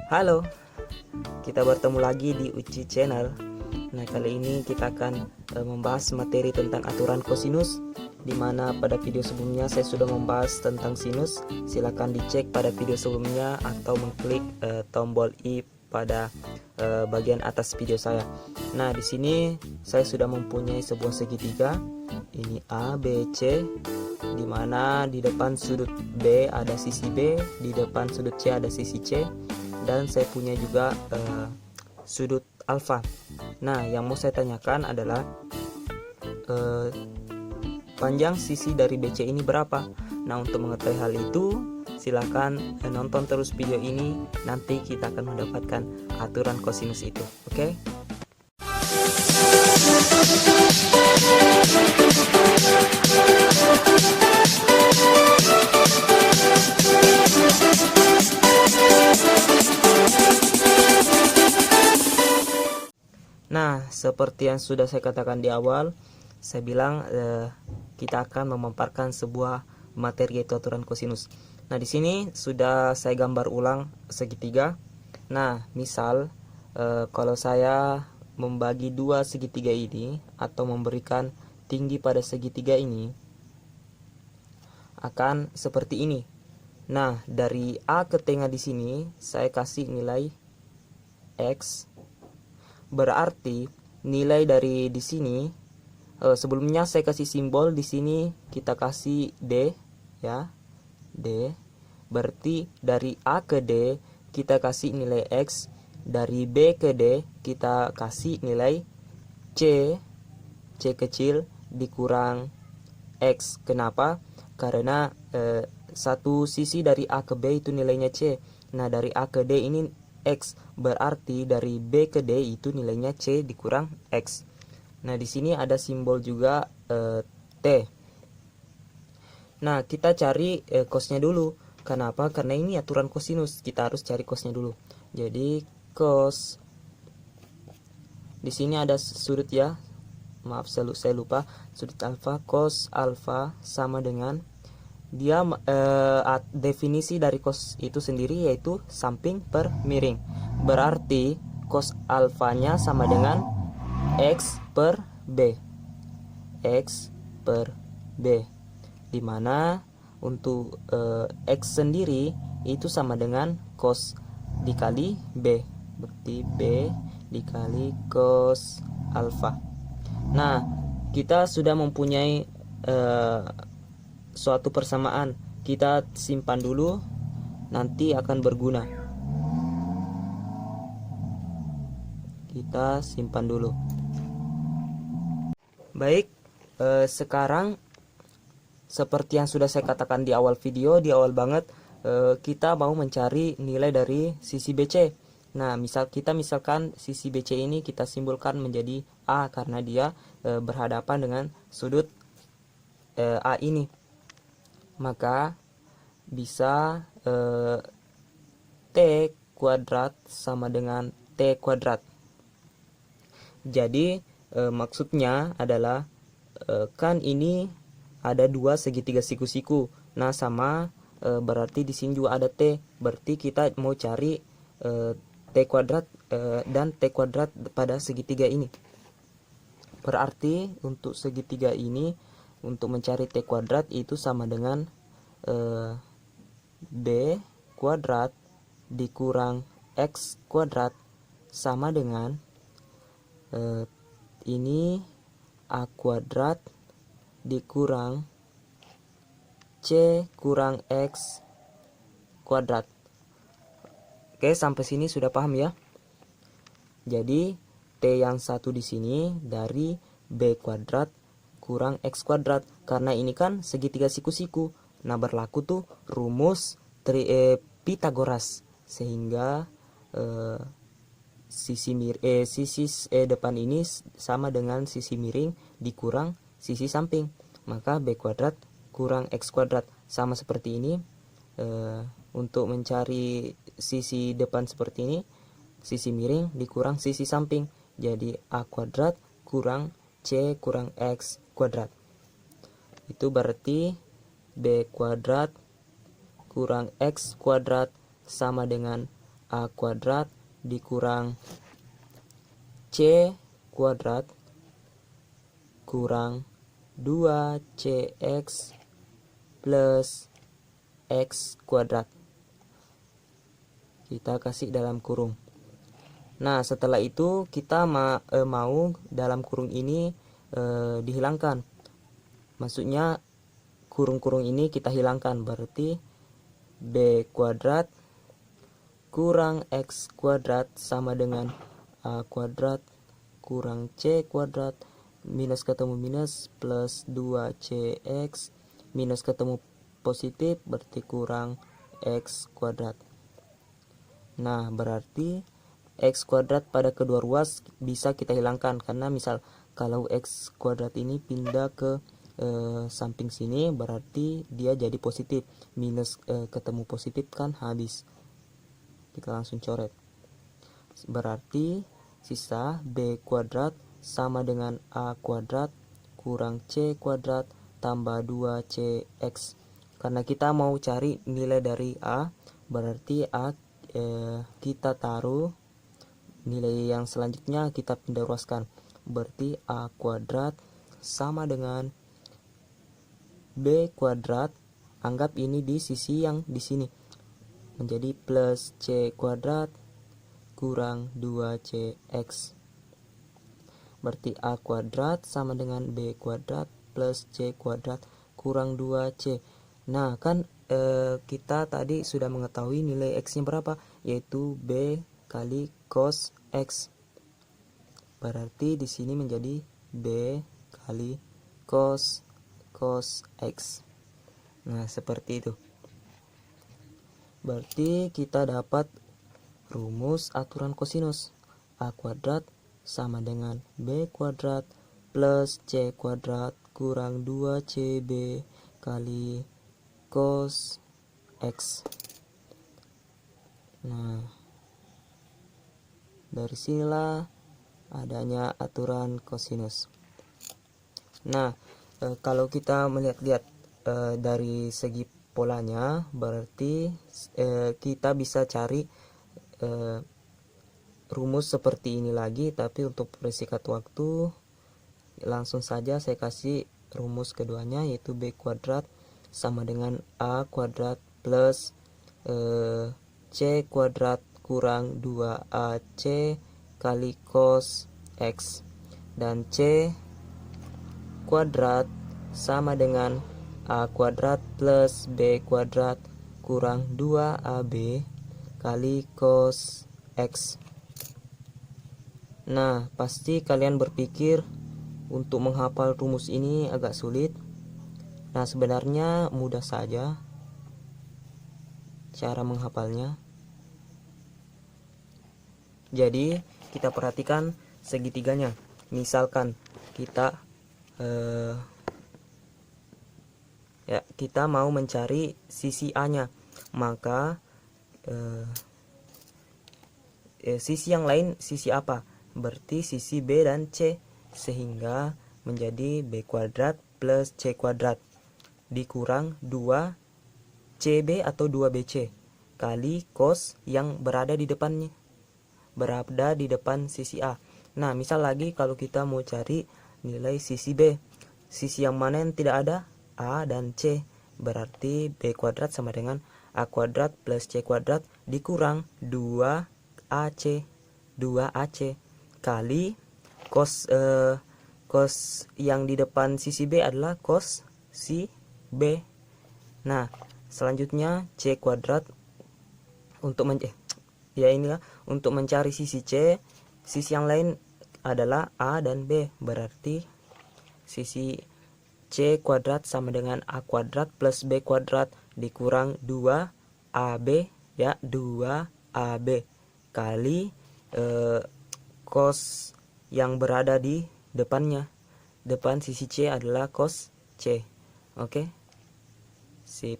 Halo, kita bertemu lagi di Uci Channel. Nah, kali ini kita akan membahas materi tentang aturan kosinus, di mana pada video sebelumnya saya sudah membahas tentang sinus. Silahkan dicek pada video sebelumnya atau mengklik tombol i pada bagian atas video saya. Nah, di sini saya sudah mempunyai sebuah segitiga. Ini A, B, C, di mana di depan sudut B ada sisi B, di depan sudut C ada sisi C, dan saya punya juga sudut alfa. Nah, yang mau saya tanyakan adalah panjang sisi dari BC ini berapa. Nah, untuk mengetahui hal itu silahkan nonton terus video ini, nanti kita akan mendapatkan aturan kosinus itu. Oke? Nah, seperti yang sudah saya katakan di awal, saya bilang kita akan memaparkan sebuah materi, yaitu aturan kosinus. Nah, di sini sudah saya gambar ulang segitiga. Nah, misal kalau saya membagi dua segitiga ini atau memberikan tinggi pada segitiga ini, akan seperti ini. Nah, dari A ke tengah di sini saya kasih nilai X. Berarti nilai dari di sini sebelumnya saya kasih simbol, di sini kita kasih D ya, D. Berarti dari A ke D kita kasih nilai X, dari B ke D kita kasih nilai C, C kecil dikurang X. Kenapa? Karena satu sisi dari A ke B itu nilainya C. Nah, dari A ke D ini X, berarti dari B ke D itu nilainya C dikurang X. Nah, di sini ada simbol juga T. Nah, kita cari cosnya dulu. Kenapa? Karena ini aturan kosinus, kita harus cari cosnya dulu. Jadi cos, di sini ada sudut ya, maaf saya lupa, sudut alfa. Cos alfa sama dengan, dia definisi dari cos itu sendiri yaitu samping per miring. Berarti cos alfanya sama dengan X per B, X per B, dimana untuk X sendiri itu sama dengan cos dikali B, berarti B dikali cos alfa. Nah, kita sudah mempunyai suatu persamaan. Kita simpan dulu, nanti akan berguna. Kita simpan dulu. Baik, sekarang seperti yang sudah saya katakan di awal video, di awal banget, kita mau mencari nilai dari sisi BC. Nah, misalkan sisi BC ini kita simbolkan menjadi A karena dia berhadapan dengan sudut A ini. Maka bisa T kuadrat sama dengan T kuadrat. Jadi maksudnya adalah kan ini ada dua segitiga siku-siku. Nah, sama berarti di sini juga ada T. Berarti kita mau cari T kuadrat dan T kuadrat pada segitiga ini. Berarti untuk segitiga ini, untuk mencari T kuadrat itu sama dengan B kuadrat dikurang X kuadrat sama dengan ini A kuadrat dikurang C kurang X kuadrat. Oke, sampai sini sudah paham ya? Jadi T yang satu di sini dari B kuadrat kurang X kuadrat, karena ini kan segitiga siku-siku. Nah, berlaku tuh rumus Pitagoras, sehingga sisi depan ini sama dengan sisi miring dikurang sisi samping, maka B kuadrat kurang X kuadrat. Sama seperti ini, untuk mencari sisi depan seperti ini, sisi miring dikurang sisi samping, jadi A kuadrat kurang C kurang X kuadrat. Itu berarti B kuadrat kurang X kuadrat sama dengan A kuadrat dikurang C kuadrat kurang 2CX plus X kuadrat. Kita kasih dalam kurung. Nah, setelah itu kita mau dalam kurung ini dihilangkan. Maksudnya kurung-kurung ini kita hilangkan, berarti B kuadrat kurang X kuadrat sama dengan A kuadrat kurang C kuadrat minus ketemu minus plus 2CX minus ketemu positif berarti kurang X kuadrat. Nah, berarti X kuadrat pada kedua ruas bisa kita hilangkan, karena misal kalau X kuadrat ini pindah ke samping sini berarti dia jadi positif, minus ketemu positif kan habis, kita langsung coret. Berarti sisa B kuadrat sama dengan A kuadrat kurang C kuadrat tambah 2CX. Karena kita mau cari nilai dari A, berarti A kita taruh, nilai yang selanjutnya kita pindah ruaskan, berarti A kuadrat sama dengan B kuadrat, anggap ini di sisi yang di sini, menjadi plus C kuadrat kurang 2CX. Berarti A kuadrat sama dengan B kuadrat plus C kuadrat kurang 2C. Nah, kan kita tadi sudah mengetahui nilai X-nya berapa, yaitu B kali cos X. Berarti di sini menjadi B kali cos X. Nah, seperti itu. Berarti kita dapat rumus aturan kosinus. A kuadrat sama dengan B kuadrat plus C kuadrat kurang 2CB kali cos X. Nah, dari sinilah adanya aturan kosinus. Nah, kalau kita melihat-lihat dari segi polanya, berarti kita bisa cari rumus seperti ini lagi, tapi untuk persingkat waktu langsung saja saya kasih rumus keduanya, yaitu B kuadrat sama dengan A kuadrat plus C kuadrat kurang 2AC kali cos X, dan C kuadrat sama dengan A kuadrat plus B kuadrat kurang 2AB kali cos X. Nah, pasti kalian berpikir untuk menghafal rumus ini agak sulit. Nah, sebenarnya mudah saja cara menghafalnya. Jadi, kita perhatikan segitiganya. Misalkan kita kita mau mencari sisi A-nya, maka sisi yang lain sisi apa? Berarti sisi B dan C, sehingga menjadi B kuadrat plus C kuadrat dikurang 2CB atau 2BC kali cos yang berada di depannya, berada di depan sisi A. Nah, misal lagi kalau kita mau cari nilai sisi B, sisi yang mana yang tidak ada? A dan C. Berarti B kuadrat sama dengan A kuadrat plus C kuadrat dikurang 2AC kali cos yang di depan sisi B adalah cos si B. Nah, selanjutnya C kuadrat untuk untuk mencari sisi C, sisi yang lain adalah A dan B, berarti sisi C kuadrat sama dengan A kuadrat plus B kuadrat dikurang 2AB, ya, 2AB kali cos yang berada di depannya. Depan sisi C adalah cos C. Oke. Sip.